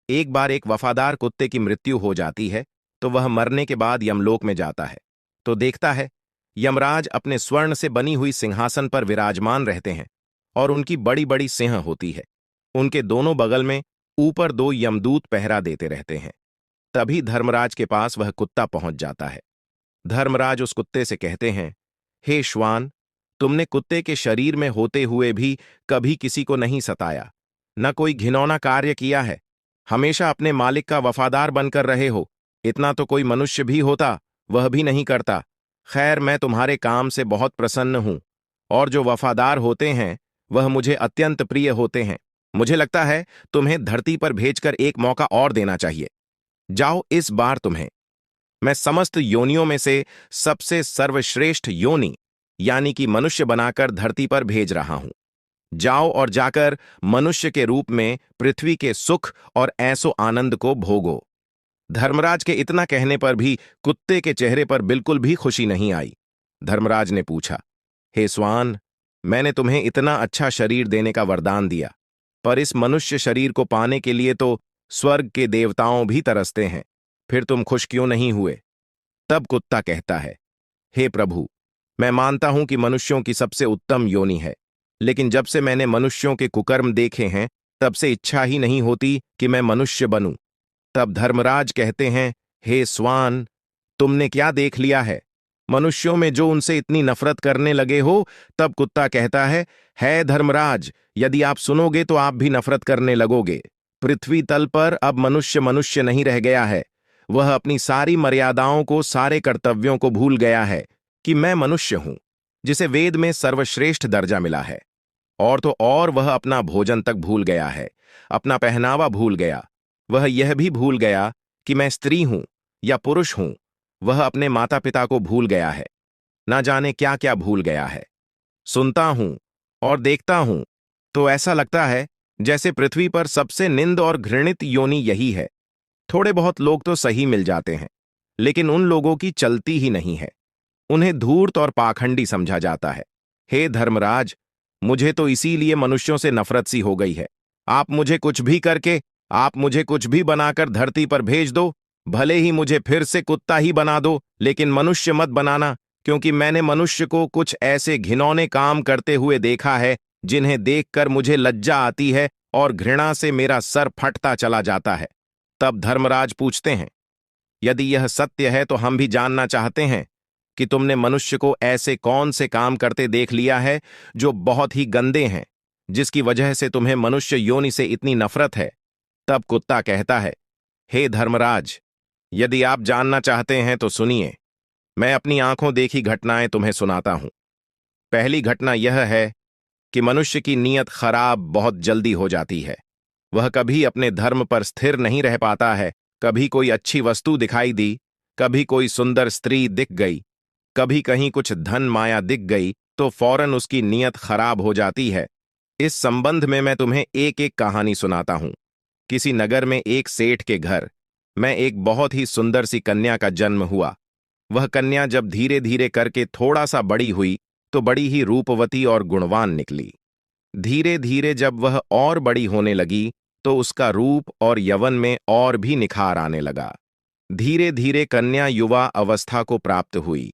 एक बार एक वफादार कुत्ते की मृत्यु हो जाती है तो वह मरने के बाद यमलोक में जाता है। तो देखता है यमराज अपने स्वर्ण से बनी हुई सिंहासन पर विराजमान रहते हैं और उनकी बड़ी बड़ी सिंह होती है। उनके दोनों बगल में ऊपर दो यमदूत पहरा देते रहते हैं। तभी धर्मराज के पास वह कुत्ता पहुंच जाता है। धर्मराज उस कुत्ते से कहते हैं, हे श्वान, तुमने कुत्ते के शरीर में होते हुए भी कभी किसी को नहीं सताया, न कोई घिनौना कार्य किया है। हमेशा अपने मालिक का वफादार बनकर रहे हो। इतना तो कोई मनुष्य भी होता, वह भी नहीं करता। खैर, मैं तुम्हारे काम से बहुत प्रसन्न हूं, और जो वफादार होते हैं वह मुझे अत्यंत प्रिय होते हैं। मुझे लगता है तुम्हें धरती पर भेजकर एक मौका और देना चाहिए। जाओ, इस बार तुम्हें मैं समस्त योनियों में से सबसे सर्वश्रेष्ठ योनि यानी कि मनुष्य बनाकर धरती पर भेज रहा हूं। जाओ और जाकर मनुष्य के रूप में पृथ्वी के सुख और ऐसो आनंद को भोगो। धर्मराज के इतना कहने पर भी कुत्ते के चेहरे पर बिल्कुल भी खुशी नहीं आई। धर्मराज ने पूछा, हे स्वान, मैंने तुम्हें इतना अच्छा शरीर देने का वरदान दिया, पर इस मनुष्य शरीर को पाने के लिए तो स्वर्ग के देवताओं भी तरसते हैं। फिर तुम खुश क्यों नहीं हुए? तब कुत्ता कहता है, हे प्रभु, मैं मानता हूं कि मनुष्यों की सबसे उत्तम योनि है, लेकिन जब से मैंने मनुष्यों के कुकर्म देखे हैं तब से इच्छा ही नहीं होती कि मैं मनुष्य बनूं। तब धर्मराज कहते हैं, हे स्वान, तुमने क्या देख लिया है? मनुष्यों में जो उनसे इतनी नफरत करने लगे हो। तब कुत्ता कहता है धर्मराज, यदि आप सुनोगे तो आप भी नफरत करने लगोगे। पृथ्वी तल पर अब मनुष्य मनुष्य नहीं रह गया है। वह अपनी सारी मर्यादाओं को, सारे कर्तव्यों को भूल गया है कि मैं मनुष्य हूं, जिसे वेद में सर्वश्रेष्ठ दर्जा मिला है। और तो और वह अपना भोजन तक भूल गया है, अपना पहनावा भूल गया। वह यह भी भूल गया कि मैं स्त्री हूं या पुरुष हूं। वह अपने माता पिता को भूल गया है, ना जाने क्या क्या भूल गया है। सुनता हूं और देखता हूं तो ऐसा लगता है जैसे पृथ्वी पर सबसे निंद और घृणित योनि यही है। थोड़े बहुत लोग तो सही मिल जाते हैं, लेकिन उन लोगों की चलती ही नहीं है। उन्हें धूर्त और पाखंडी समझा जाता है। हे धर्मराज, मुझे तो इसीलिए मनुष्यों से नफरत सी हो गई है। आप मुझे कुछ भी करके, आप मुझे कुछ भी बनाकर धरती पर भेज दो, भले ही मुझे फिर से कुत्ता ही बना दो, लेकिन मनुष्य मत बनाना, क्योंकि मैंने मनुष्य को कुछ ऐसे घिनौने काम करते हुए देखा है जिन्हें देखकर मुझे लज्जा आती है और घृणा से मेरा सर फटता चला जाता है। तब धर्मराज पूछते हैं, यदि यह सत्य है तो हम भी जानना चाहते हैं कि तुमने मनुष्य को ऐसे कौन से काम करते देख लिया है जो बहुत ही गंदे हैं, जिसकी वजह से तुम्हें मनुष्य योनि से इतनी नफरत है। तब कुत्ता कहता है, हे धर्मराज, यदि आप जानना चाहते हैं तो सुनिए। मैं अपनी आंखों देखी घटनाएं तुम्हें सुनाता हूं। पहली घटना यह है कि मनुष्य की नीयत खराब बहुत जल्दी हो जाती है। वह कभी अपने धर्म पर स्थिर नहीं रह पाता है। कभी कोई अच्छी वस्तु दिखाई दी, कभी कोई सुंदर स्त्री दिख गई, कभी कहीं कुछ धन माया दिख गई, तो फौरन उसकी नीयत खराब हो जाती है। इस संबंध में मैं तुम्हें एक एक कहानी सुनाता हूं। किसी नगर में एक सेठ के घर में एक बहुत ही सुंदर सी कन्या का जन्म हुआ। वह कन्या जब धीरे धीरे करके थोड़ा सा बड़ी हुई तो बड़ी ही रूपवती और गुणवान निकली। धीरे धीरे जब वह और बड़ी होने लगी तो उसका रूप और यवन में और भी निखार आने लगा। धीरे धीरे कन्या युवा अवस्था को प्राप्त हुई।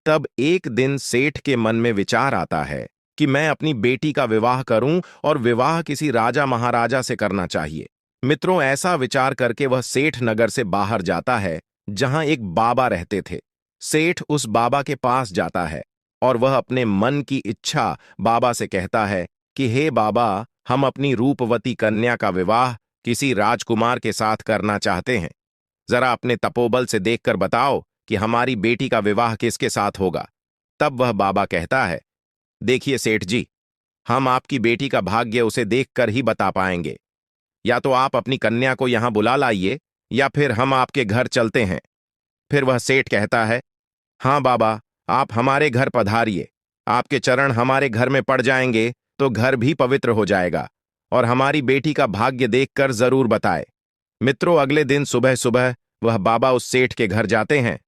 तब एक दिन सेठ के मन में विचार आता है कि मैं अपनी बेटी का विवाह करूं, और विवाह किसी राजा महाराजा से करना चाहिए। मित्रों, ऐसा विचार करके वह सेठ नगर से बाहर जाता है, जहां एक बाबा रहते थे। सेठ उस बाबा के पास जाता है और वह अपने मन की इच्छा बाबा से कहता है कि हे बाबा, हम अपनी रूपवती कन्या का विवाह किसी राजकुमार के साथ करना चाहते हैं। जरा अपने तपोबल से देखकर बताओ कि हमारी बेटी का विवाह किसके साथ होगा। तब वह बाबा कहता है, देखिए सेठ जी, हम आपकी बेटी का भाग्य उसे देखकर ही बता पाएंगे। या तो आप अपनी कन्या को यहां बुला लाइए, या फिर हम आपके घर चलते हैं। फिर वह सेठ कहता है, हाँ बाबा, आप हमारे घर पधारिए। आपके चरण हमारे घर में पड़ जाएंगे तो घर भी पवित्र हो जाएगा, और हमारी बेटी का भाग्य देखकर जरूर बताए। मित्रों, अगले दिन सुबह सुबह वह बाबा उस सेठ के घर जाते हैं।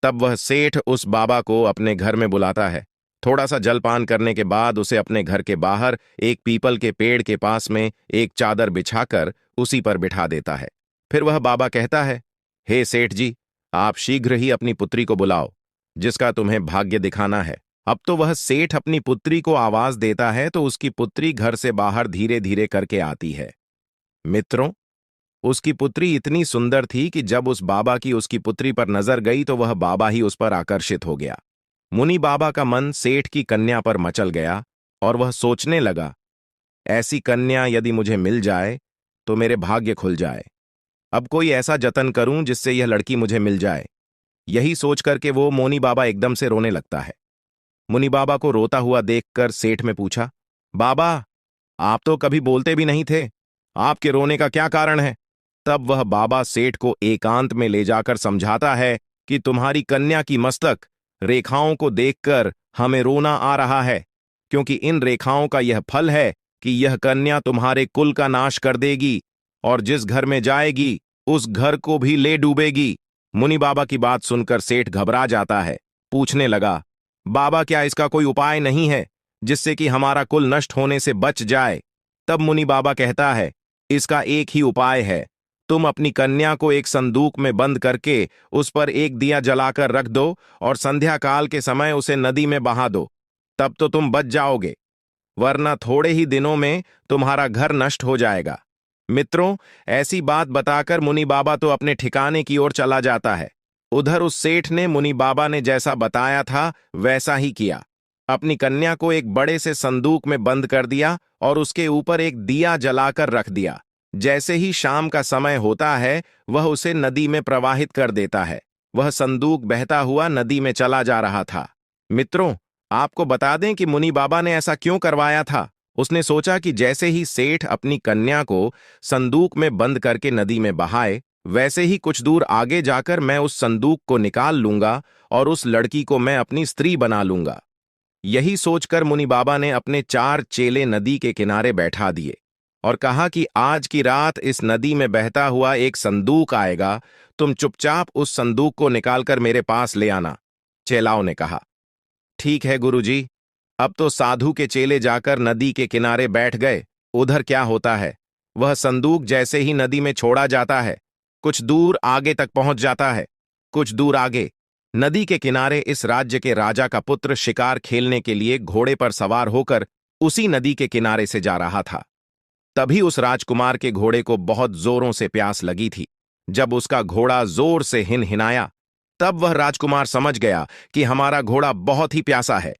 तब वह सेठ उस बाबा को अपने घर में बुलाता है। थोड़ा सा जलपान करने के बाद उसे अपने घर के बाहर एक पीपल के पेड़ के पास में एक चादर बिछाकर उसी पर बिठा देता है। फिर वह बाबा कहता है, हे सेठ जी, आप शीघ्र ही अपनी पुत्री को बुलाओ, जिसका तुम्हें भाग्य दिखाना है। अब तो वह सेठ अपनी पुत्री को आवाज देता है तो उसकी पुत्री घर से बाहर धीरे धीरे करके आती है। मित्रों, उसकी पुत्री इतनी सुंदर थी कि जब उस बाबा की उसकी पुत्री पर नजर गई तो वह बाबा ही उस पर आकर्षित हो गया। मुनि बाबा का मन सेठ की कन्या पर मचल गया और वह सोचने लगा, ऐसी कन्या यदि मुझे मिल जाए तो मेरे भाग्य खुल जाए। अब कोई ऐसा जतन करूं जिससे यह लड़की मुझे मिल जाए। यही सोच करके वो मुनि बाबा एकदम से रोने लगता है। मुनि बाबा को रोता हुआ देखकर सेठ में पूछा, बाबा, आप तो कभी बोलते भी नहीं थे, आपके रोने का क्या कारण है? तब वह बाबा सेठ को एकांत में ले जाकर समझाता है कि तुम्हारी कन्या की मस्तक रेखाओं को देखकर हमें रोना आ रहा है, क्योंकि इन रेखाओं का यह फल है कि यह कन्या तुम्हारे कुल का नाश कर देगी और जिस घर में जाएगी उस घर को भी ले डूबेगी। मुनि बाबा की बात सुनकर सेठ घबरा जाता है, पूछने लगा, बाबा, क्या इसका कोई उपाय नहीं है जिससे कि हमारा कुल नष्ट होने से बच जाए? तब मुनि बाबा कहता है, इसका एक ही उपाय है, तुम अपनी कन्या को एक संदूक में बंद करके उस पर एक दिया जलाकर रख दो और संध्या काल के समय उसे नदी में बहा दो, तब तो तुम बच जाओगे, वरना थोड़े ही दिनों में तुम्हारा घर नष्ट हो जाएगा। मित्रों, ऐसी बात बताकर मुनि बाबा तो अपने ठिकाने की ओर चला जाता है। उधर उस सेठ ने मुनि बाबा ने जैसा बताया था वैसा ही किया। अपनी कन्या को एक बड़े से संदूक में बंद कर दिया और उसके ऊपर एक दिया जलाकर रख दिया। जैसे ही शाम का समय होता है वह उसे नदी में प्रवाहित कर देता है। वह संदूक बहता हुआ नदी में चला जा रहा था। मित्रों, आपको बता दें कि मुनि बाबा ने ऐसा क्यों करवाया था। उसने सोचा कि जैसे ही सेठ अपनी कन्या को संदूक में बंद करके नदी में बहाए, वैसे ही कुछ दूर आगे जाकर मैं उस संदूक को निकाल लूंगा और उस लड़की को मैं अपनी स्त्री बना लूंगा। यही सोचकर मुनि बाबा ने अपने 4 चेले नदी के किनारे बैठा दिए और कहा कि आज की रात इस नदी में बहता हुआ एक संदूक आएगा, तुम चुपचाप उस संदूक को निकालकर मेरे पास ले आना। चेलाओं ने कहा, ठीक है गुरुजी। अब तो साधु के चेले जाकर नदी के किनारे बैठ गए। उधर क्या होता है, वह संदूक जैसे ही नदी में छोड़ा जाता है, कुछ दूर आगे तक पहुंच जाता है। कुछ दूर आगे नदी के किनारे इस राज्य के राजा का पुत्र शिकार खेलने के लिए घोड़े पर सवार होकर उसी नदी के किनारे से जा रहा था। तभी उस राजकुमार के घोड़े को बहुत जोरों से प्यास लगी थी। जब उसका घोड़ा जोर से हिनहिनाया, तब वह राजकुमार समझ गया कि हमारा घोड़ा बहुत ही प्यासा है।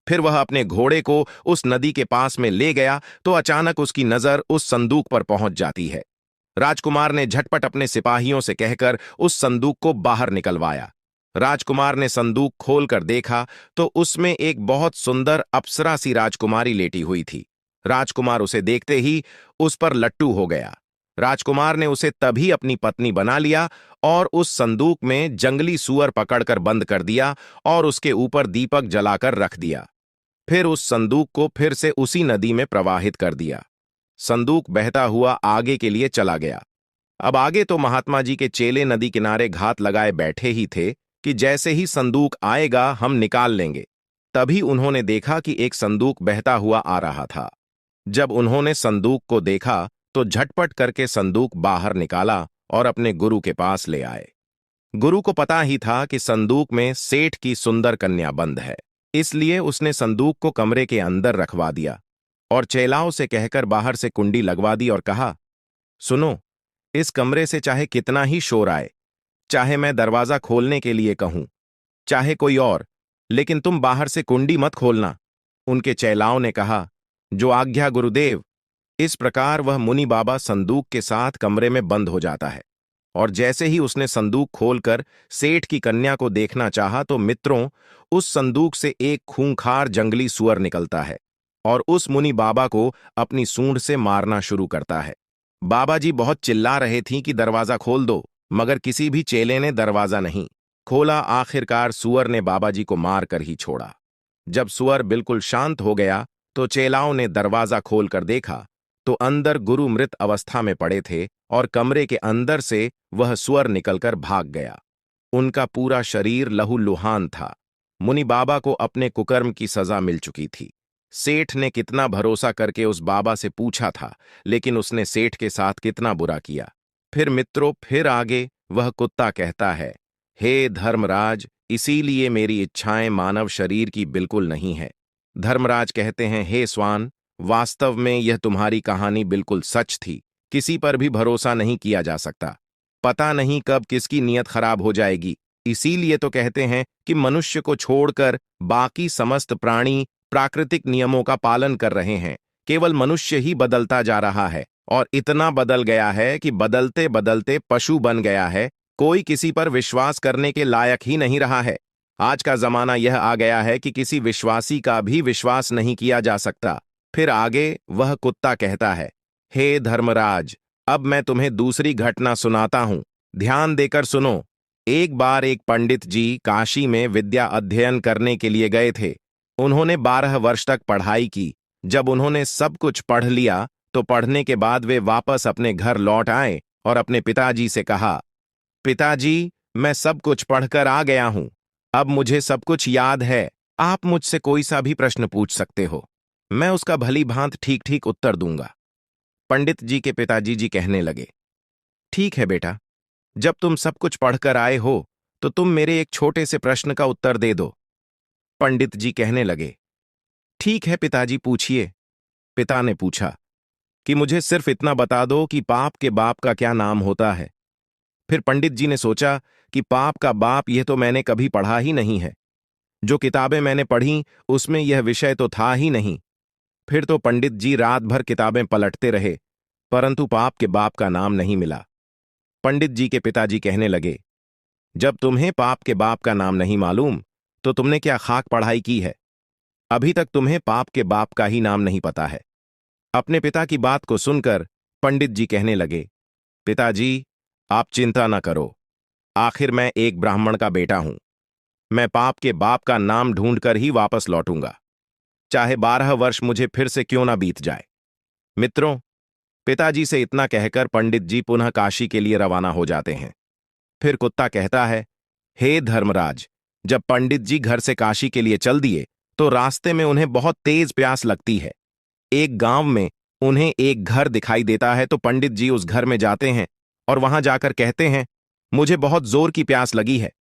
फिर वह अपने घोड़े को उस नदी के पास में ले गया तो अचानक उसकी नजर उस संदूक पर पहुंच जाती है। राजकुमार ने झटपट अपने सिपाहियों से कहकर उस संदूक को बाहर निकलवाया। राजकुमार ने संदूक खोलकर देखा तो उसमें एक बहुत सुंदर अप्सरा सी राजकुमारी लेटी हुई थी। राजकुमार उसे देखते ही उस पर लट्टू हो गया। राजकुमार ने उसे तभी अपनी पत्नी बना लिया और उस संदूक में जंगली सूअर पकड़कर बंद कर दिया और उसके ऊपर दीपक जलाकर रख दिया। फिर उस संदूक को फिर से उसी नदी में प्रवाहित कर दिया। संदूक बहता हुआ आगे के लिए चला गया। अब आगे तो महात्मा जी के चेले नदी किनारे घात लगाए बैठे ही थे कि जैसे ही संदूक आएगा हम निकाल लेंगे। तभी उन्होंने देखा कि एक संदूक बहता हुआ आ रहा था। जब उन्होंने संदूक को देखा तो झटपट करके संदूक बाहर निकाला और अपने गुरु के पास ले आए। गुरु को पता ही था कि संदूक में सेठ की सुंदर कन्या बंद है, इसलिए उसने संदूक को कमरे के अंदर रखवा दिया और चेलाओं से कहकर बाहर से कुंडी लगवा दी और कहा, सुनो, इस कमरे से चाहे कितना ही शोर आए, चाहे मैं दरवाजा खोलने के लिए कहूं, चाहे कोई और, लेकिन तुम बाहर से कुंडी मत खोलना। उनके चेलाओं ने कहा, जो आज्ञा गुरुदेव। इस प्रकार वह मुनि बाबा संदूक के साथ कमरे में बंद हो जाता है और जैसे ही उसने संदूक खोलकर सेठ की कन्या को देखना चाहा तो मित्रों, उस संदूक से एक खूंखार जंगली सुअर निकलता है और उस मुनि बाबा को अपनी सूंड से मारना शुरू करता है। बाबा जी बहुत चिल्ला रहे थी कि दरवाजा खोल दो, मगर किसी भी चेले ने दरवाजा नहीं खोला। आखिरकार सुअर ने बाबा जी को मार कर ही छोड़ा। जब सुअर बिल्कुल शांत हो गया तो चेलाओं ने दरवाजा खोलकर देखा तो अंदर गुरु मृत अवस्था में पड़े थे और कमरे के अंदर से वह सुअर निकलकर भाग गया। उनका पूरा शरीर लहूलुहान था। मुनि बाबा को अपने कुकर्म की सजा मिल चुकी थी। सेठ ने कितना भरोसा करके उस बाबा से पूछा था, लेकिन उसने सेठ के साथ कितना बुरा किया। फिर मित्रों, फिर आगे वह कुत्ता कहता है, हे धर्मराज, इसीलिए मेरी इच्छाएं मानव शरीर की बिल्कुल नहीं है। धर्मराज कहते हैं, हे स्वान, वास्तव में यह तुम्हारी कहानी बिल्कुल सच थी। किसी पर भी भरोसा नहीं किया जा सकता। पता नहीं कब किसकी नीयत खराब हो जाएगी। इसीलिए तो कहते हैं कि मनुष्य को छोड़कर बाकी समस्त प्राणी प्राकृतिक नियमों का पालन कर रहे हैं। केवल मनुष्य ही बदलता जा रहा है, और इतना बदल गया है कि बदलते बदलते पशु बन गया है। कोई किसी पर विश्वास करने के लायक ही नहीं रहा है। आज का जमाना यह आ गया है कि किसी विश्वासी का भी विश्वास नहीं किया जा सकता। फिर आगे वह कुत्ता कहता है, हे धर्मराज, अब मैं तुम्हें दूसरी घटना सुनाता हूं। ध्यान देकर सुनो। एक बार एक पंडित जी काशी में विद्या अध्ययन करने के लिए गए थे। उन्होंने 12 वर्ष तक पढ़ाई की। जब उन्होंने सब कुछ पढ़ लिया तो पढ़ने के बाद वे वापस अपने घर लौट आए और अपने पिताजी से कहा, पिताजी, मैं सब कुछ पढ़कर आ गया हूं। अब मुझे सब कुछ याद है। आप मुझसे कोई सा भी प्रश्न पूछ सकते हो। मैं उसका भली भांत ठीक ठीक उत्तर दूंगा। पंडित जी के पिताजी जी कहने लगे, ठीक है बेटा, जब तुम सब कुछ पढ़कर आए हो तो तुम मेरे एक छोटे से प्रश्न का उत्तर दे दो। पंडित जी कहने लगे, ठीक है पिताजी, पूछिए। पिता ने पूछा कि मुझे सिर्फ इतना बता दो कि पाप के बाप का क्या नाम होता है। फिर पंडित जी ने सोचा कि पाप का बाप यह तो मैंने कभी पढ़ा ही नहीं है। जो किताबें मैंने पढ़ी उसमें यह विषय तो था ही नहीं। फिर तो पंडित जी रात भर किताबें पलटते रहे, परंतु पाप के बाप का नाम नहीं मिला। पंडित जी के पिताजी कहने लगे, जब तुम्हें पाप के बाप का नाम नहीं मालूम तो तुमने क्या खाक पढ़ाई की है? अभी तक तुम्हें पाप के बाप का ही नाम नहीं पता है। अपने पिता की बात को सुनकर पंडित जी कहने लगे, पिताजी, आप चिंता न करो। आखिर मैं एक ब्राह्मण का बेटा हूं। मैं पाप के बाप का नाम ढूंढकर ही वापस लौटूंगा, चाहे 12 वर्ष मुझे फिर से क्यों ना बीत जाए। मित्रों, पिताजी से इतना कहकर पंडित जी पुनः काशी के लिए रवाना हो जाते हैं। फिर कुत्ता कहता है, हे धर्मराज, जब पंडित जी घर से काशी के लिए चल दिए तो रास्ते में उन्हें बहुत तेज प्यास लगती है। एक गांव में उन्हें एक घर दिखाई देता है तो पंडित जी उस घर में जाते हैं और वहां जाकर कहते हैं, मुझे बहुत जोर की प्यास लगी है।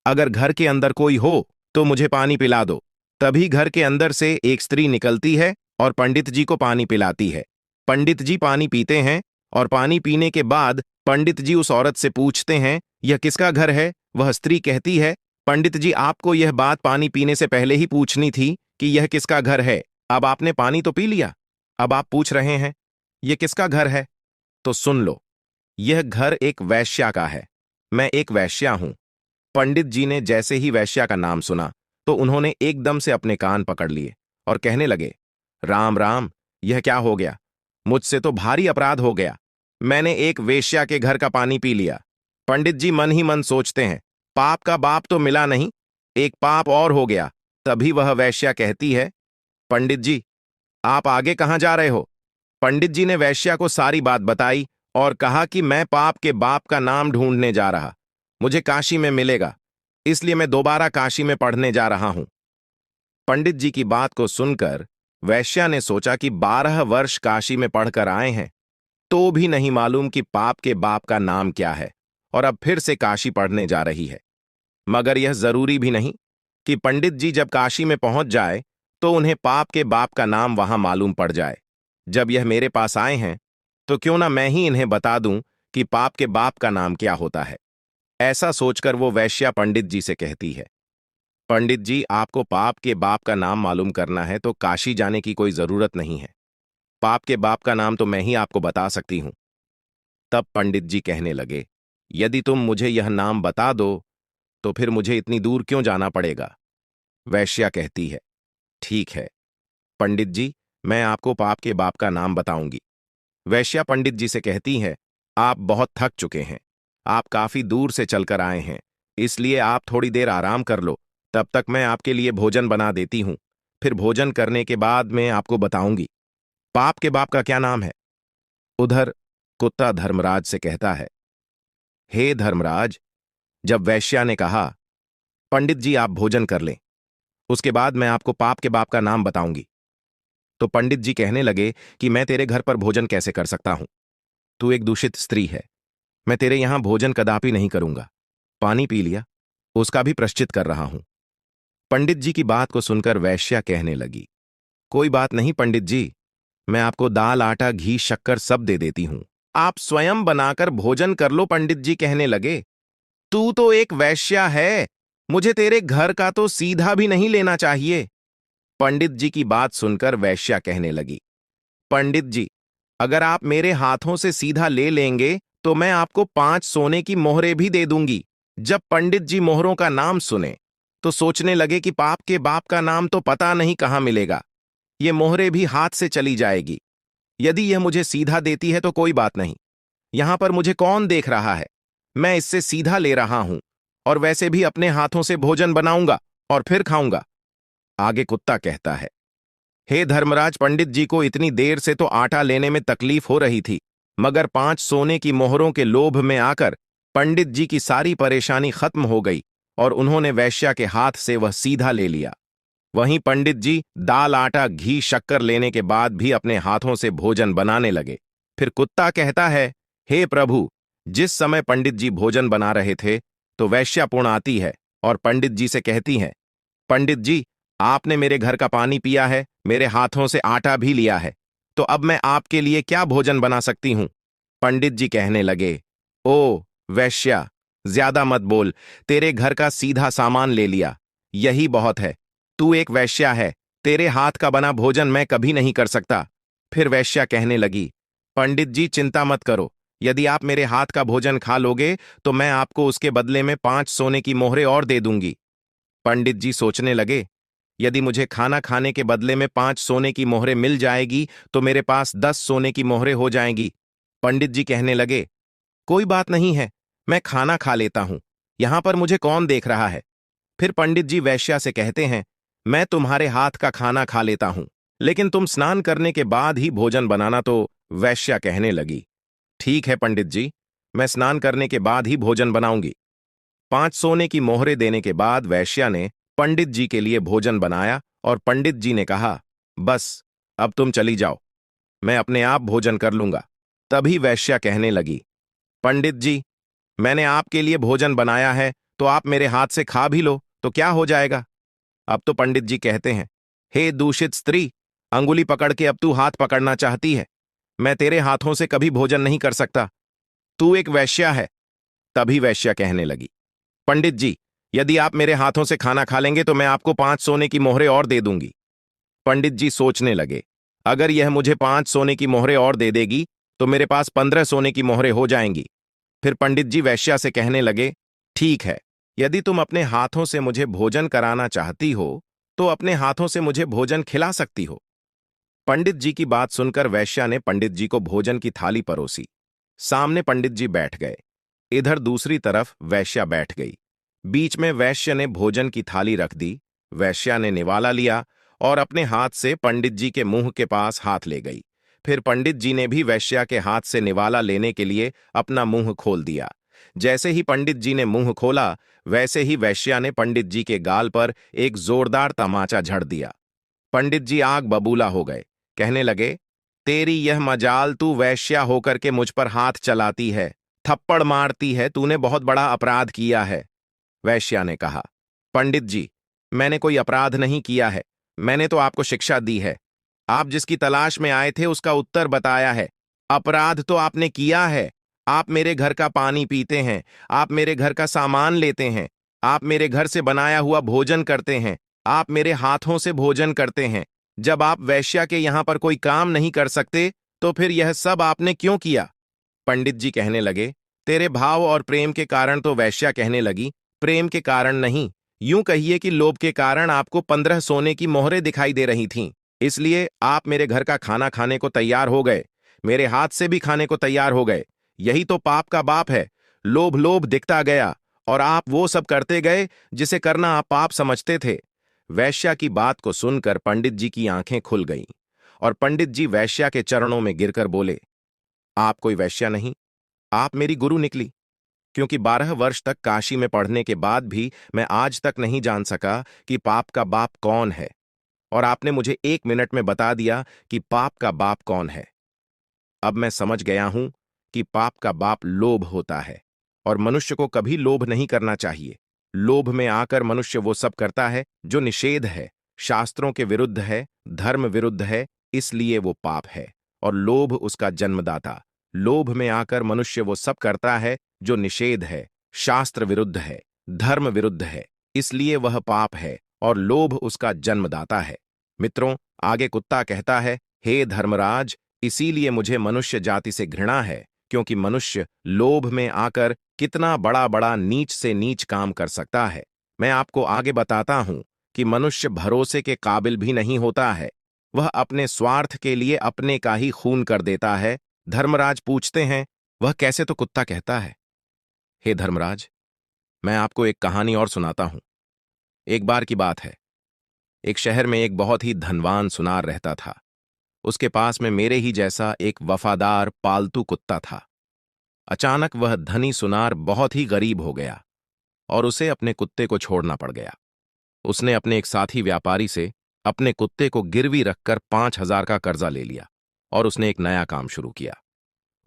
अगर घर के अंदर कोई हो तो मुझे पानी पिला दो। तभी घर के अंदर से एक स्त्री निकलती है और पंडित जी को पानी पिलाती है। पंडित जी पानी पीते हैं और पानी पीने के बाद पंडित जी उस औरत से पूछते हैं, यह किसका घर है? वह स्त्री कहती है, पंडित जी, आपको यह बात पानी पीने से पहले ही पूछनी थी कि यह किसका घर है। अब आपने पानी तो पी लिया, अब आप पूछ रहे हैं यह किसका घर है? तो सुन लो, यह घर एक वैश्या का है। मैं एक वैश्या हूं। पंडित जी ने जैसे ही वैश्या का नाम सुना तो उन्होंने एकदम से अपने कान पकड़ लिए और कहने लगे, राम राम, यह क्या हो गया? मुझसे तो भारी अपराध हो गया। मैंने एक वेश्या के घर का पानी पी लिया। पंडित जी मन ही मन सोचते हैं, पाप का बाप तो मिला नहीं, एक पाप और हो गया। तभी वह वैश्या कहती है, पंडित जी, आप आगे कहां जा रहे हो? पंडित जी ने वैश्या को सारी बात बताई और कहा कि मैं पाप के बाप का नाम ढूंढने जा रहा। मुझे काशी में मिलेगा, इसलिए मैं दोबारा काशी में पढ़ने जा रहा हूं। पंडित जी की बात को सुनकर वैश्या ने सोचा कि 12 वर्ष काशी में पढ़कर आए हैं तो भी नहीं मालूम कि पाप के बाप का नाम क्या है, और अब फिर से काशी पढ़ने जा रही है। मगर यह जरूरी भी नहीं कि पंडित जी जब काशी में पहुंच जाए तो उन्हें पाप के बाप का नाम वहां मालूम पड़ जाए। जब यह मेरे पास आए हैं तो क्यों ना मैं ही इन्हें बता दूं कि पाप के बाप का नाम क्या होता है। ऐसा सोचकर वो वैश्या पंडित जी से कहती है, पंडित जी, आपको पाप के बाप का नाम मालूम करना है तो काशी जाने की कोई जरूरत नहीं है। पाप के बाप का नाम तो मैं ही आपको बता सकती हूं। तब पंडित जी कहने लगे, यदि तुम मुझे यह नाम बता दो तो फिर मुझे इतनी दूर क्यों जाना पड़ेगा? वैश्या कहती है, ठीक है पंडित जी, मैं आपको पाप के बाप का नाम बताऊंगी। वैश्या पंडित जी से कहती है, आप बहुत थक चुके हैं, आप काफी दूर से चलकर आए हैं, इसलिए आप थोड़ी देर आराम कर लो। तब तक मैं आपके लिए भोजन बना देती हूं। फिर भोजन करने के बाद मैं आपको बताऊंगी पाप के बाप का क्या नाम है। उधर कुत्ता धर्मराज से कहता है, हे धर्मराज, जब वैश्या ने कहा, पंडित जी आप भोजन कर लें, उसके बाद मैं आपको पाप के बाप का नाम बताऊंगी, तो पंडित जी कहने लगे कि मैं तेरे घर पर भोजन कैसे कर सकता हूं? तू एक दूषित स्त्री है। मैं तेरे यहां भोजन कदापि नहीं करूंगा। पानी पी लिया, उसका भी प्रायश्चित कर रहा हूं। पंडित जी की बात को सुनकर वैश्या कहने लगी, कोई बात नहीं पंडित जी, मैं आपको दाल, आटा, घी, शक्कर सब दे देती हूं। आप स्वयं बनाकर भोजन कर लो। पंडित जी कहने लगे, तू तो एक वैश्या है, मुझे तेरे घर का तो सीधा भी नहीं लेना चाहिए। पंडित जी की बात सुनकर वैश्या कहने लगी, पंडित जी, अगर आप मेरे हाथों से सीधा ले लेंगे तो मैं आपको 5 सोने की मोहरें भी दे दूंगी। जब पंडित जी मोहरों का नाम सुने तो सोचने लगे कि पाप के बाप का नाम तो पता नहीं कहां मिलेगा, ये मोहरें भी हाथ से चली जाएगी। यदि यह मुझे सीधा देती है तो कोई बात नहीं, यहां पर मुझे कौन देख रहा है, मैं इससे सीधा ले रहा हूं और वैसे भी अपने हाथों से भोजन बनाऊंगा और फिर खाऊंगा। आगे कुत्ता कहता है, हे धर्मराज, पंडित जी को इतनी देर से तो आटा लेने में तकलीफ हो रही थी, मगर 5 सोने की मोहरों के लोभ में आकर पंडित जी की सारी परेशानी खत्म हो गई और उन्होंने वैश्या के हाथ से वह सीधा ले लिया। वहीं पंडित जी दाल, आटा, घी, शक्कर लेने के बाद भी अपने हाथों से भोजन बनाने लगे। फिर कुत्ता कहता है, हे प्रभु, जिस समय पंडित जी भोजन बना रहे थे तो वैश्या पुण आती है और पंडित जी से कहती है, पंडित जी, आपने मेरे घर का पानी पिया है, मेरे हाथों से आटा भी लिया है, तो अब मैं आपके लिए क्या भोजन बना सकती हूं। पंडित जी कहने लगे, ओ वैश्या, ज्यादा मत बोल, तेरे घर का सीधा सामान ले लिया, यही बहुत है। तू एक वैश्या है, तेरे हाथ का बना भोजन मैं कभी नहीं कर सकता। फिर वैश्या कहने लगी, पंडित जी चिंता मत करो, यदि आप मेरे हाथ का भोजन खा लोगे तो मैं आपको उसके बदले में 5 सोने की मोहरें और दे दूंगी। पंडित जी सोचने लगे, यदि मुझे खाना खाने के बदले में 5 सोने की मोहरें मिल जाएगी तो मेरे पास 10 सोने की मोहरें हो जाएंगी। पंडित जी कहने लगे, कोई बात नहीं है, मैं खाना खा लेता हूं, यहां पर मुझे कौन देख रहा है। फिर पंडित जी वैश्या से कहते हैं, मैं तुम्हारे हाथ का खाना खा लेता हूं, लेकिन तुम स्नान करने के बाद ही भोजन बनाना। तो वैश्या कहने लगी, ठीक है पंडित जी, मैं स्नान करने के बाद ही भोजन बनाऊंगी। 5 सोने की मोहरें देने के बाद वैश्या ने पंडित जी के लिए भोजन बनाया और पंडित जी ने कहा, बस अब तुम चली जाओ, मैं अपने आप भोजन कर लूंगा। तभी वैश्या कहने लगी, पंडित जी, मैंने आपके लिए भोजन बनाया है तो आप मेरे हाथ से खा भी लो तो क्या हो जाएगा। अब तो पंडित जी कहते हैं, हे दूषित स्त्री, अंगुली पकड़ के अब तू हाथ पकड़ना चाहती है, मैं तेरे हाथों से कभी भोजन नहीं कर सकता, तू एक वैश्या है। तभी वैश्या कहने लगी, पंडित जी, यदि आप मेरे हाथों से खाना खा लेंगे तो मैं आपको 5 सोने की मोहरें और दे दूंगी। पंडित जी सोचने लगे, अगर यह मुझे 5 सोने की मोहरें और दे देगी तो मेरे पास 15 सोने की मोहरें हो जाएंगी। फिर पंडित जी वैश्या से कहने लगे, ठीक है, यदि तुम अपने हाथों से मुझे भोजन कराना चाहती हो तो अपने हाथों से मुझे भोजन खिला सकती हो। पंडित जी की बात सुनकर वैश्या ने पंडित जी को भोजन की थाली परोसी। सामने पंडित जी बैठ गए, इधर दूसरी तरफ वैश्या बैठ गई। बीच में वैश्य ने भोजन की थाली रख दी। वैश्या ने निवाला लिया और अपने हाथ से पंडित जी के मुंह के पास हाथ ले गई। फिर पंडित जी ने भी वैश्या के हाथ से निवाला लेने के लिए अपना मुंह खोल दिया। जैसे ही पंडित जी ने मुंह खोला, वैसे ही वैश्या ने पंडित जी के गाल पर एक जोरदार तमाचा झड़ दिया। पंडित जी आग बबूला हो गए, कहने लगे, तेरी यह मजाल, तू वैश्या होकर के मुझ पर हाथ चलाती है, थप्पड़ मारती है, तूने बहुत बड़ा अपराध किया है। वैश्या ने कहा, पंडित जी, मैंने कोई अपराध नहीं किया है, मैंने तो आपको शिक्षा दी है। आप जिसकी तलाश में आए थे उसका उत्तर बताया है। अपराध तो आपने किया है, आप मेरे घर का पानी पीते हैं, आप मेरे घर का सामान लेते हैं, आप मेरे घर से बनाया हुआ भोजन करते हैं, आप मेरे हाथों से भोजन करते हैं। जब आप वैश्या के यहां पर कोई काम नहीं कर सकते तो फिर यह सब आपने क्यों किया। पंडित जी कहने लगे, तेरे भाव और प्रेम के कारण। तो वैश्या कहने लगी, प्रेम के कारण नहीं, यूं कहिए कि लोभ के कारण आपको 15 सोने की मोहरें दिखाई दे रही थीं, इसलिए आप मेरे घर का खाना खाने को तैयार हो गए, मेरे हाथ से भी खाने को तैयार हो गए। यही तो पाप का बाप है, लोभ लोभ दिखता गया और आप वो सब करते गए जिसे करना आप पाप समझते थे। वैश्या की बात को सुनकर पंडित जी की आंखें खुल गईं और पंडित जी वैश्या के चरणों में गिरकर बोले, आप कोई वैश्या नहीं, आप मेरी गुरु निकली, क्योंकि 12 वर्ष तक काशी में पढ़ने के बाद भी मैं आज तक नहीं जान सका कि पाप का बाप कौन है, और आपने मुझे 1 मिनट में बता दिया कि पाप का बाप कौन है। अब मैं समझ गया हूं कि पाप का बाप लोभ होता है और मनुष्य को कभी लोभ नहीं करना चाहिए। लोभ में आकर मनुष्य वो सब करता है जो निषेध है, शास्त्रों के विरुद्ध है, धर्म विरुद्ध है, इसलिए वो पाप है और लोभ उसका जन्मदाता। लोभ में आकर मनुष्य वो सब करता है जो निषेध है, शास्त्र विरुद्ध है, धर्म विरुद्ध है, इसलिए वह पाप है और लोभ उसका जन्मदाता है। मित्रों, आगे कुत्ता कहता है, हे धर्मराज, इसीलिए मुझे मनुष्य जाति से घृणा है, क्योंकि मनुष्य लोभ में आकर कितना बड़ा बड़ा नीच से नीच काम कर सकता है। मैं आपको आगे बताता हूं कि मनुष्य भरोसे के काबिल भी नहीं होता है। वह अपने स्वार्थ के लिए अपने का ही खून कर देता है। धर्मराज पूछते हैं, वह कैसे? तो कुत्ता कहता है, हे धर्मराज, मैं आपको एक कहानी और सुनाता हूं। एक बार की बात है, एक शहर में एक बहुत ही धनवान सुनार रहता था। उसके पास में मेरे ही जैसा एक वफादार पालतू कुत्ता था। अचानक वह धनी सुनार बहुत ही गरीब हो गया और उसे अपने कुत्ते को छोड़ना पड़ गया। उसने अपने एक साथी व्यापारी से अपने कुत्ते को गिरवी रखकर 5,000 का कर्जा ले लिया और उसने एक नया काम शुरू किया।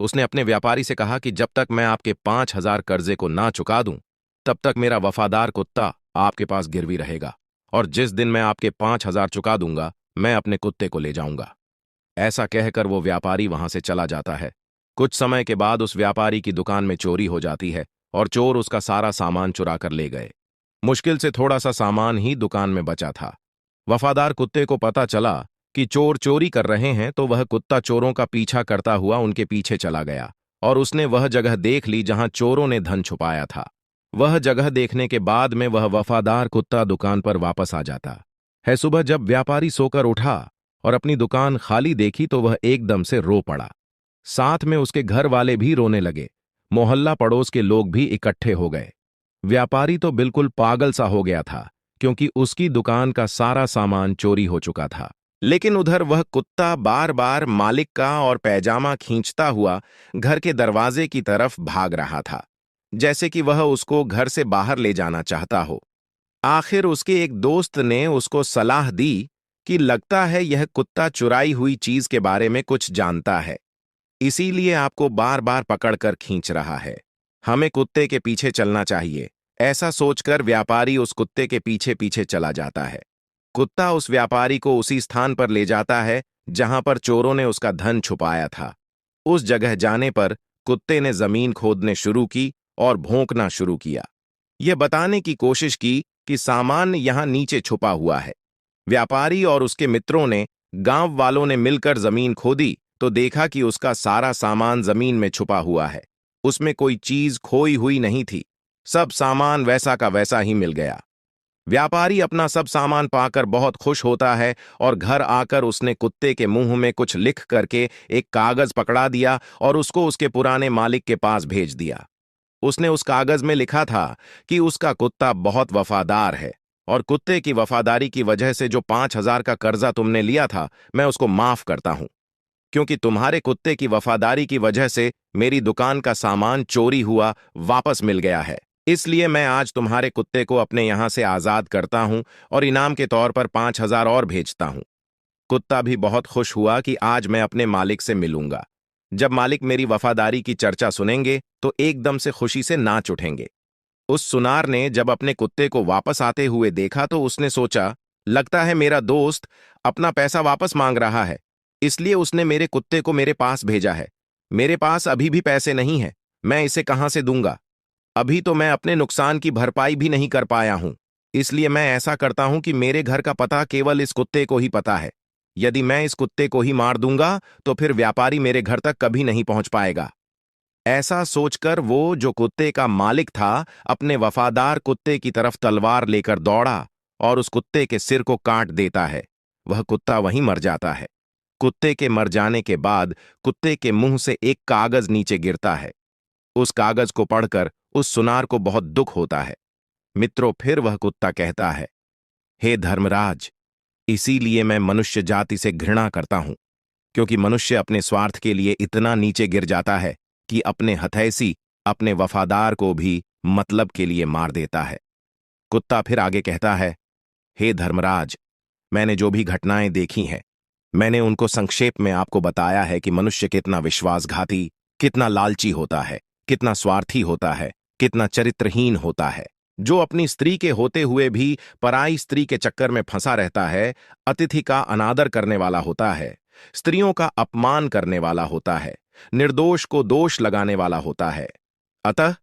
उसने अपने व्यापारी से कहा कि जब तक मैं आपके 5,000 कर्जे को ना चुका दूं, तब तक मेरा वफादार कुत्ता आपके पास गिरवी रहेगा और जिस दिन मैं आपके 5,000 चुका दूंगा, मैं अपने कुत्ते को ले जाऊंगा। ऐसा कहकर वो व्यापारी वहां से चला जाता है। कुछ समय के बाद उस व्यापारी की दुकान में चोरी हो जाती है और चोर उसका सारा सामान चुरा कर ले गए। मुश्किल से थोड़ा सा सामान ही दुकान में बचा था। वफादार कुत्ते को पता चला कि चोर चोरी कर रहे हैं, तो वह कुत्ता चोरों का पीछा करता हुआ उनके पीछे चला गया और उसने वह जगह देख ली जहां चोरों ने धन छुपाया था। वह जगह देखने के बाद में वह वफादार कुत्ता दुकान पर वापस आ जाता है। सुबह जब व्यापारी सोकर उठा और अपनी दुकान खाली देखी तो वह एकदम से रो पड़ा। साथ में उसके घर वाले भी रोने लगे। मोहल्ला पड़ोस के लोग भी इकट्ठे हो गए। व्यापारी तो बिल्कुल पागल सा हो गया था, क्योंकि उसकी दुकान का सारा सामान चोरी हो चुका था। लेकिन उधर वह कुत्ता बार बार मालिक का और पैजामा खींचता हुआ घर के दरवाजे की तरफ भाग रहा था, जैसे कि वह उसको घर से बाहर ले जाना चाहता हो। आखिर उसके एक दोस्त ने उसको सलाह दी कि लगता है यह कुत्ता चुराई हुई चीज के बारे में कुछ जानता है, इसीलिए आपको बार बार पकड़कर खींच रहा है। हमें कुत्ते के पीछे चलना चाहिए। ऐसा सोचकर व्यापारी उस कुत्ते के पीछे पीछे चला जाता है। कुत्ता उस व्यापारी को उसी स्थान पर ले जाता है जहां पर चोरों ने उसका धन छुपाया था। उस जगह जाने पर कुत्ते ने जमीन खोदने शुरू की और भौंकना शुरू किया। यह बताने की कोशिश की कि सामान यहां नीचे छुपा हुआ है। व्यापारी और उसके मित्रों ने, गांव वालों ने मिलकर जमीन खोदी तो देखा कि उसका सारा सामान जमीन में छुपा हुआ है। उसमें कोई चीज खोई हुई नहीं थी। सब सामान वैसा का वैसा ही मिल गया। व्यापारी अपना सब सामान पाकर बहुत खुश होता है और घर आकर उसने कुत्ते के मुंह में कुछ लिख करके एक कागज पकड़ा दिया और उसको उसके पुराने मालिक के पास भेज दिया। उसने उस कागज में लिखा था कि उसका कुत्ता बहुत वफादार है और कुत्ते की वफादारी की वजह से जो 5,000 का कर्जा तुमने लिया था, मैं उसको माफ करता हूं, क्योंकि तुम्हारे कुत्ते की वफादारी की वजह से मेरी दुकान का सामान चोरी हुआ वापस मिल गया है। इसलिए मैं आज तुम्हारे कुत्ते को अपने यहां से आजाद करता हूं और इनाम के तौर पर 5,000 और भेजता हूं। कुत्ता भी बहुत खुश हुआ कि आज मैं अपने मालिक से मिलूंगा। जब मालिक मेरी वफादारी की चर्चा सुनेंगे तो एकदम से खुशी से नाच उठेंगे। उस सुनार ने जब अपने कुत्ते को वापस आते हुए देखा तो उसने सोचा, लगता है मेरा दोस्त अपना पैसा वापस मांग रहा है, इसलिए उसने मेरे कुत्ते को मेरे पास भेजा है। मेरे पास अभी भी पैसे नहीं है, मैं इसे कहां से दूंगा? अभी तो मैं अपने नुकसान की भरपाई भी नहीं कर पाया हूं। इसलिए मैं ऐसा करता हूं कि मेरे घर का पता केवल इस कुत्ते को ही पता है। यदि मैं इस कुत्ते को ही मार दूंगा तो फिर व्यापारी मेरे घर तक कभी नहीं पहुंच पाएगा। ऐसा सोचकर वो जो कुत्ते का मालिक था, अपने वफादार कुत्ते की तरफ तलवार लेकर दौड़ा और उस कुत्ते के सिर को काट देता है। वह कुत्ता वहीं मर जाता है। कुत्ते के मर जाने के बाद कुत्ते के मुंह से एक कागज नीचे गिरता है। उस कागज को पढ़कर उस सुनार को बहुत दुख होता है। मित्रों, फिर वह कुत्ता कहता है, हे धर्मराज, इसीलिए मैं मनुष्य जाति से घृणा करता हूं, क्योंकि मनुष्य अपने स्वार्थ के लिए इतना नीचे गिर जाता है कि अपने हथैसी अपने वफादार को भी मतलब के लिए मार देता है। कुत्ता फिर आगे कहता है, हे धर्मराज, मैंने जो भी घटनाएं देखी हैं, मैंने उनको संक्षेप में आपको बताया है कि मनुष्य कितना विश्वासघाती, कितना लालची होता है, कितना स्वार्थी होता है, कितना चरित्रहीन होता है, जो अपनी स्त्री के होते हुए भी पराई स्त्री के चक्कर में फंसा रहता है, अतिथि का अनादर करने वाला होता है, स्त्रियों का अपमान करने वाला होता है, निर्दोष को दोष लगाने वाला होता है। अतः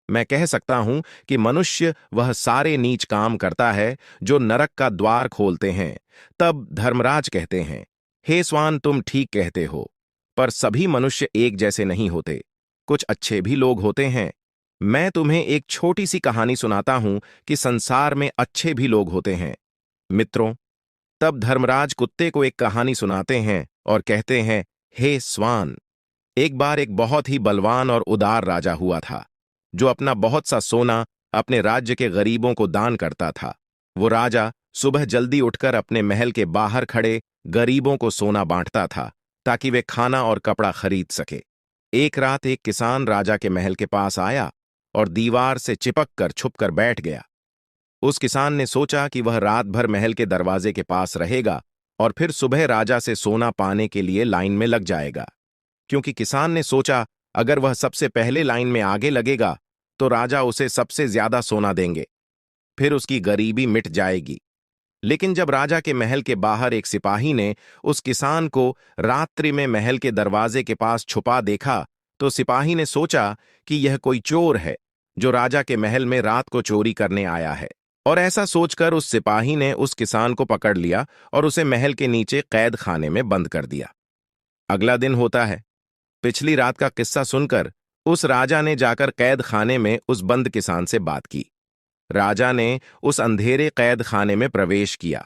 मैं कह सकता हूं कि मनुष्य वह सारे नीच काम करता है जो नरक का द्वार खोलते हैं। तब धर्मराज कहते हैं, हे स्वान, तुम ठीक कहते हो, पर सभी मनुष्य एक जैसे नहीं होते, कुछ अच्छे भी लोग होते हैं। मैं तुम्हें एक छोटी सी कहानी सुनाता हूं कि संसार में अच्छे भी लोग होते हैं। मित्रों, तब धर्मराज कुत्ते को एक कहानी सुनाते हैं और कहते हैं, हे स्वान, एक बार एक बहुत ही बलवान और उदार राजा हुआ था, जो अपना बहुत सा सोना अपने राज्य के गरीबों को दान करता था। वो राजा सुबह जल्दी उठकर अपने महल के बाहर खड़े गरीबों को सोना बांटता था, ताकि वे खाना और कपड़ा खरीद सके। एक रात एक किसान राजा के महल के पास आया और दीवार से चिपक कर छुप कर बैठ गया। उस किसान ने सोचा कि वह रात भर महल के दरवाजे के पास रहेगा और फिर सुबह राजा से सोना पाने के लिए लाइन में लग जाएगा, क्योंकि किसान ने सोचा अगर वह सबसे पहले लाइन में आगे लगेगा तो राजा उसे सबसे ज्यादा सोना देंगे, फिर उसकी गरीबी मिट जाएगी। लेकिन जब राजा के महल के बाहर एक सिपाही ने उस किसान को रात्रि में महल के दरवाजे के पास छुपा देखा, तो सिपाही ने सोचा कि यह कोई चोर है जो राजा के महल में रात को चोरी करने आया है, और ऐसा सोचकर उस सिपाही ने उस किसान को पकड़ लिया और उसे महल के नीचे कैद खाने में बंद कर दिया। अगला दिन होता है। पिछली रात का किस्सा सुनकर उस राजा ने जाकर कैद खाने में उस बंद किसान से बात की। राजा ने उस अंधेरे कैद खाने में प्रवेश किया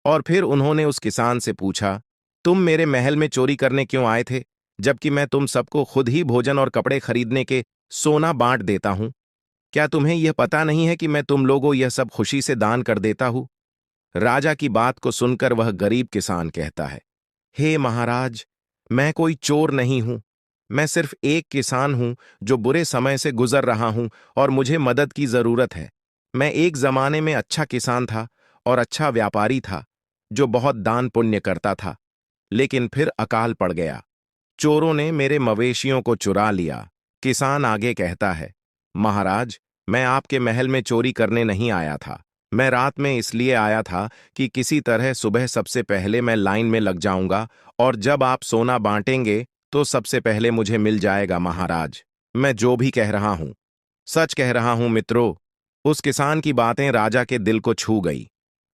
और फिर उन्होंने उस किसान से पूछा, तुम मेरे महल में चोरी करने क्यों आए थे, जबकि मैं तुम सबको खुद ही भोजन और कपड़े खरीदने के सोना बांट देता हूं? क्या तुम्हें यह पता नहीं है कि मैं तुम लोगों यह सब खुशी से दान कर देता हूं? राजा की बात को सुनकर वह गरीब किसान कहता है, हे महाराज, मैं कोई चोर नहीं हूं। मैं सिर्फ एक किसान हूं जो बुरे समय से गुजर रहा हूं और मुझे मदद की जरूरत है। मैं एक जमाने में अच्छा किसान था और अच्छा व्यापारी था, जो बहुत दान पुण्य करता था, लेकिन फिर अकाल पड़ गया। चोरों ने मेरे मवेशियों को चुरा लिया। किसान आगे कहता है, महाराज, मैं आपके महल में चोरी करने नहीं आया था। मैं रात में इसलिए आया था कि किसी तरह सुबह सबसे पहले मैं लाइन में लग जाऊंगा और जब आप सोना बांटेंगे तो सबसे पहले मुझे मिल जाएगा। महाराज, मैं जो भी कह रहा हूं सच कह रहा हूं मित्रों। उस किसान की बातें राजा के दिल को छू गई।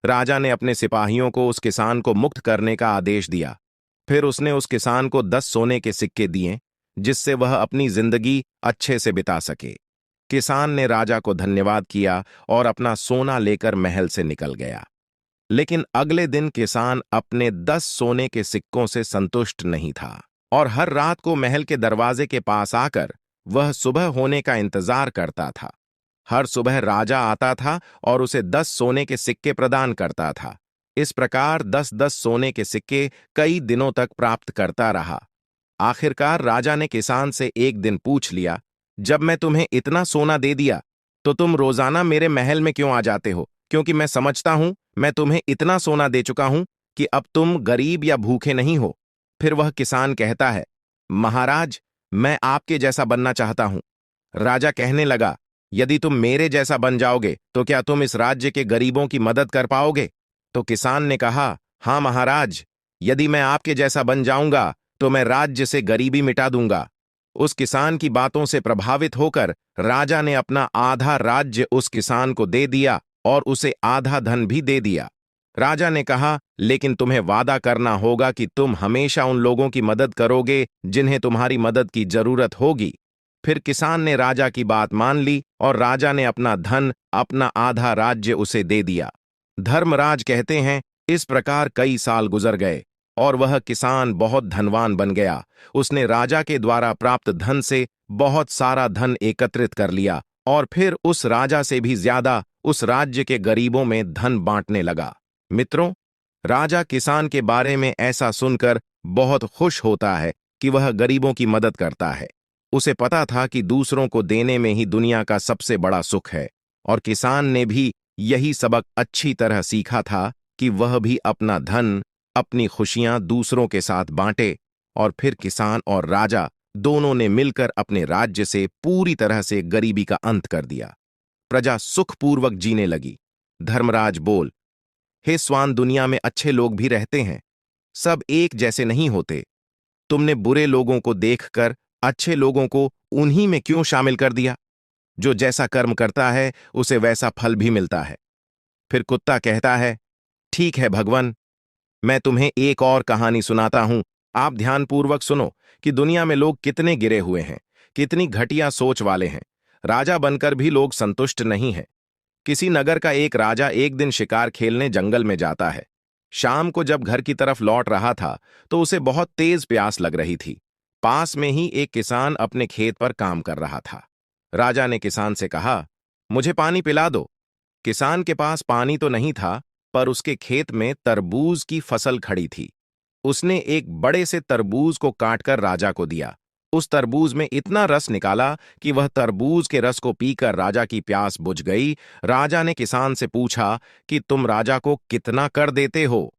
राजा ने अपने सिपाहियों को उस किसान को मुक्त करने का आदेश दिया। फिर उसने उस किसान को 10 सोने के सिक्के दिए, जिससे वह अपनी जिंदगी अच्छे से बिता सके। किसान ने राजा को धन्यवाद किया और अपना सोना लेकर महल से निकल गया। लेकिन अगले दिन किसान अपने 10 सोने के सिक्कों से संतुष्ट नहीं था और हर रात को महल के दरवाजे के पास आकर वह सुबह होने का इंतजार करता था। हर सुबह राजा आता था और उसे 10 सोने के सिक्के प्रदान करता था। इस प्रकार 10-10 सोने के सिक्के कई दिनों तक प्राप्त करता रहा। आखिरकार राजा ने किसान से एक दिन पूछ लिया, जब मैं तुम्हें इतना सोना दे दिया तो तुम रोजाना मेरे महल में क्यों आ जाते हो? क्योंकि मैं समझता हूं मैं तुम्हें इतना सोना दे चुका हूं कि अब तुम गरीब या भूखे नहीं हो। फिर वह किसान कहता है, महाराज, मैं आपके जैसा बनना चाहता हूं। राजा कहने लगा, यदि तुम मेरे जैसा बन जाओगे तो क्या तुम इस राज्य के गरीबों की मदद कर पाओगे? तो किसान ने कहा, हां महाराज, यदि मैं आपके जैसा बन जाऊंगा तो मैं राज्य से गरीबी मिटा दूंगा। उस किसान की बातों से प्रभावित होकर राजा ने अपना आधा राज्य उस किसान को दे दिया और उसे आधा धन भी दे दिया। राजा ने कहा, लेकिन तुम्हें वादा करना होगा कि तुम हमेशा उन लोगों की मदद करोगे जिन्हें तुम्हारी मदद की जरूरत होगी। फिर किसान ने राजा की बात मान ली और राजा ने अपना धन, अपना आधा राज्य उसे दे दिया। धर्मराज कहते हैं, इस प्रकार कई साल गुजर गए और वह किसान बहुत धनवान बन गया। उसने राजा के द्वारा प्राप्त धन से बहुत सारा धन एकत्रित कर लिया और फिर उस राजा से भी ज्यादा उस राज्य के गरीबों में धन बांटने लगा। मित्रों, राजा किसान के बारे में ऐसा सुनकर बहुत खुश होता है कि वह गरीबों की मदद करता है। उसे पता था कि दूसरों को देने में ही दुनिया का सबसे बड़ा सुख है, और किसान ने भी यही सबक अच्छी तरह सीखा था कि वह भी अपना धन, अपनी खुशियां दूसरों के साथ बांटे, और फिर किसान और राजा दोनों ने मिलकर अपने राज्य से पूरी तरह से गरीबी का अंत कर दिया। प्रजा सुखपूर्वक जीने लगी। धर्मराज बोल, हे स्वान, दुनिया में अच्छे लोग भी रहते हैं, सब एक जैसे नहीं होते। तुमने बुरे लोगों को देखकर अच्छे लोगों को उन्हीं में क्यों शामिल कर दिया? जो जैसा कर्म करता है उसे वैसा फल भी मिलता है। फिर कुत्ता कहता है, ठीक है भगवान, मैं तुम्हें एक और कहानी सुनाता हूं। आप ध्यानपूर्वक सुनो कि दुनिया में लोग कितने गिरे हुए हैं, कितनी घटिया सोच वाले हैं। राजा बनकर भी लोग संतुष्ट नहीं हैं। किसी नगर का एक राजा एक दिन शिकार खेलने जंगल में जाता है। शाम को जब घर की तरफ लौट रहा था तो उसे बहुत तेज प्यास लग रही थी। पास में ही एक किसान अपने खेत पर काम कर रहा था। राजा ने किसान से कहा, मुझे पानी पिला दो। किसान के पास पानी तो नहीं था, पर उसके खेत में तरबूज की फसल खड़ी थी। उसने एक बड़े से तरबूज को काटकर राजा को दिया। उस तरबूज में इतना रस निकाला कि वह तरबूज के रस को पीकर राजा की प्यास बुझ गई। राजा ने किसान से पूछा कि तुम राजा को कितना कर देते हो?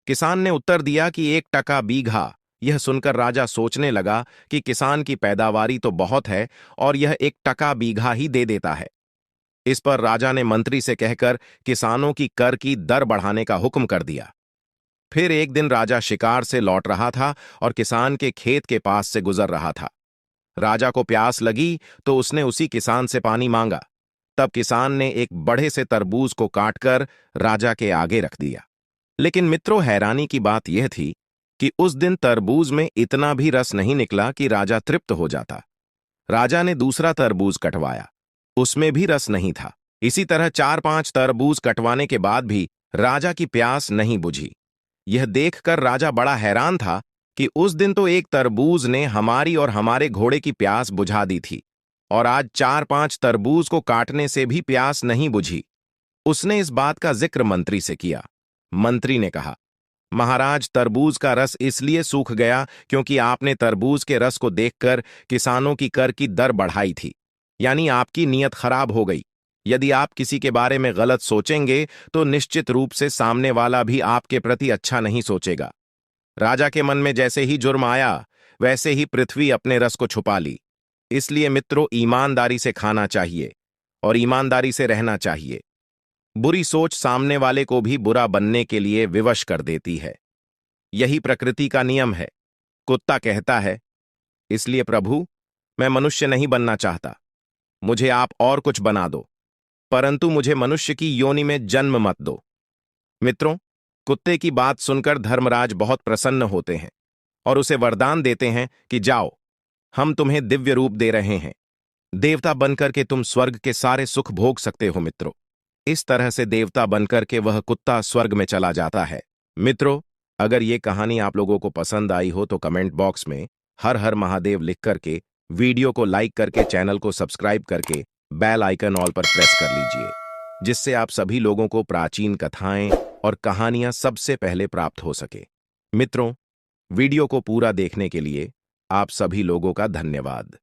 किसान ने उत्तर दिया कि 1 टका बीघा। यह सुनकर राजा सोचने लगा कि किसान की पैदावारी तो बहुत है और यह 1 टका बीघा ही दे देता है। इस पर राजा ने मंत्री से कहकर किसानों की कर की दर बढ़ाने का हुक्म कर दिया। फिर एक दिन राजा शिकार से लौट रहा था और किसान के खेत के पास से गुजर रहा था। राजा को प्यास लगी तो उसने उसी किसान से पानी मांगा। तब किसान ने एक बड़े से तरबूज को काटकर राजा के आगे रख दिया। लेकिन मित्रों, हैरानी की बात यह थी कि उस दिन तरबूज में इतना भी रस नहीं निकला कि राजा तृप्त हो जाता। राजा ने दूसरा तरबूज कटवाया, उसमें भी रस नहीं था। इसी तरह 4-5 तरबूज कटवाने के बाद भी राजा की प्यास नहीं बुझी। यह देखकर राजा बड़ा हैरान था कि उस दिन तो एक तरबूज ने हमारी और हमारे घोड़े की प्यास बुझा दी थी और आज 4-5 तरबूज को काटने से भी प्यास नहीं बुझी। उसने इस बात का जिक्र मंत्री से किया। मंत्री ने कहा, महाराज, तरबूज का रस इसलिए सूख गया क्योंकि आपने तरबूज के रस को देखकर किसानों की कर की दर बढ़ाई थी, यानी आपकी नीयत खराब हो गई। यदि आप किसी के बारे में गलत सोचेंगे तो निश्चित रूप से सामने वाला भी आपके प्रति अच्छा नहीं सोचेगा। राजा के मन में जैसे ही जुर्म आया वैसे ही पृथ्वी अपने रस को छुपा ली। इसलिए मित्रों, ईमानदारी से खाना चाहिए और ईमानदारी से रहना चाहिए। बुरी सोच सामने वाले को भी बुरा बनने के लिए विवश कर देती है। यही प्रकृति का नियम है। कुत्ता कहता है, इसलिए प्रभु, मैं मनुष्य नहीं बनना चाहता, मुझे आप और कुछ बना दो, परंतु मुझे मनुष्य की योनि में जन्म मत दो। मित्रों, कुत्ते की बात सुनकर धर्मराज बहुत प्रसन्न होते हैं और उसे वरदान देते हैं कि जाओ, हम तुम्हें दिव्य रूप दे रहे हैं। देवता बनकर के तुम स्वर्ग के सारे सुख भोग सकते हो। मित्रों, इस तरह से देवता बनकर के वह कुत्ता स्वर्ग में चला जाता है। मित्रों, अगर ये कहानी आप लोगों को पसंद आई हो तो कमेंट बॉक्स में हर हर महादेव लिख करके, वीडियो को लाइक करके, चैनल को सब्सक्राइब करके बेल आइकन ऑल पर प्रेस कर लीजिए, जिससे आप सभी लोगों को प्राचीन कथाएं और कहानियां सबसे पहले प्राप्त हो सके। मित्रों, वीडियो को पूरा देखने के लिए आप सभी लोगों का धन्यवाद।